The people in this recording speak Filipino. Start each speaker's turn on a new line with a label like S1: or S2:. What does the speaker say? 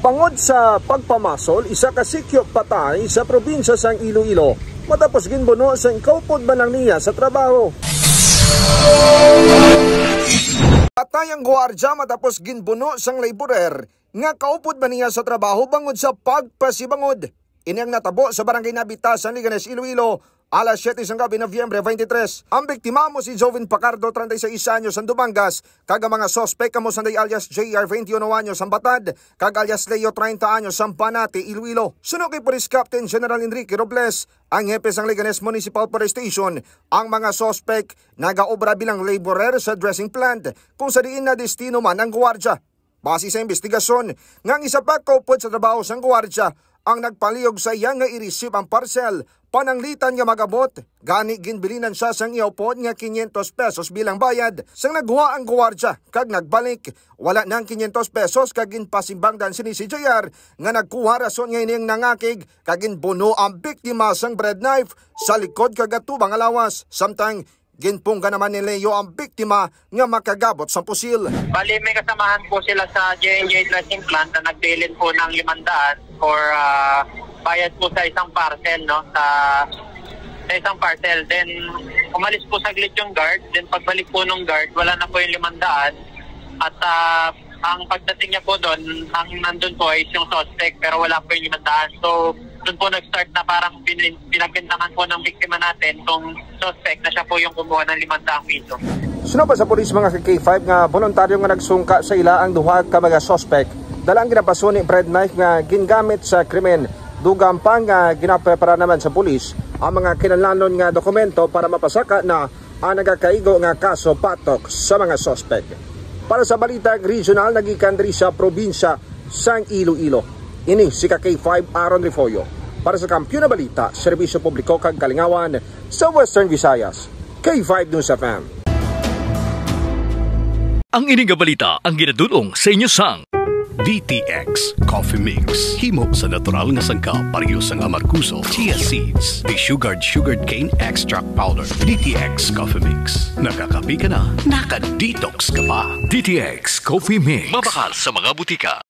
S1: Bangod sa pagpamasol, isa ka sikyo patay sa probinsya sang Iloilo matapos ginbuno sa kaupod man lang niya sa trabaho. Patay ang gwardiya matapos ginbuno sang laborer nga kaupod man niya sa trabaho bangod sa pagpasibangod. Ini ang natabo sa barangay Nabitasan, Liganes, Iloilo, alas 7 ng gabi, Nobyembre 23. Ang biktima mo si Jovin Pacardo, 36 anyos, ang Dumangas, kag mga sospek kamo sanday alias JR, 21 anyos, ang Batad, kag alias Leo, 30 anyos, ang Panate, Iloilo. Sunod kay Police Captain General Enrique Robles, ang hepe sang Liganes Municipal Police Station, ang mga sospek nagaobra bilang laborer sa dressing plant kung sa diin na destino man ang gwardiya. Base sa investigasyon, ngang isa pa kaupod sa trabaho sang gwardiya, ang nagpaliyog sa iya nga i-receive ang parcel, pananglitan nga magabot, gani ginbilinan siya sang iupod nga 500 pesos bilang bayad. Sang naghuha ang gwardiya, kag nagbalik, wala nang 500 pesos kag ginpasimbangdan si JR nga nagkuha rason nga ining nangakig kag ginbuno ang biktima sang bread knife sa likod kag atubang alawas. Samtang ginpungga naman ni Leo ang biktima nga makagabot sa pusil.
S2: Bali, may kasamahan po sila sa J&J Dressing Plant na nagbilin po ng 500 for bayad po sa isang parcel, no? Sa isang parcel. Then, umalis po saglit yung guard. Then, pagbalik po ng guard, wala na po yung 500. At ang pagdating niya po doon, ang nandun po is yung suspect pero wala po yung 500. So, doon po nag-start na parang pinagbintangan po ng biktima natin kung suspect na siya po yung kumuha ng 500 piso.
S1: Sino pa sa polis mga K5 nga voluntaryo nga nagsungka sa ila ang duha ka mga suspect? Dalang ginapaso ni bread knife nga gingamit sa krimen. Dugang pa nga ginaprepara naman sa polis ang mga kinahanglan nga dokumento para mapasaka na ang nagakaigo nga kaso patok sa mga suspect. Para sa balitang regional, nagikan diri sa probinsya sang Iloilo. Ini si K5 Aaron Rifollo para sa Kampiyon na Balita, Serbisyo Publiko kag Kalingawan sa Western Visayas. K5 News FM.
S3: Ang ining balita ang ginadulong sa inyo sang DTX Coffee Mix. Himo sa natural nga sangka pareho sang amarkuso, chia seeds, sugared cane extract powder. DTX Coffee Mix. Nakakapi ka na, naka-detox ka pa. DTX Coffee Mix. Mabakal sa mga butika.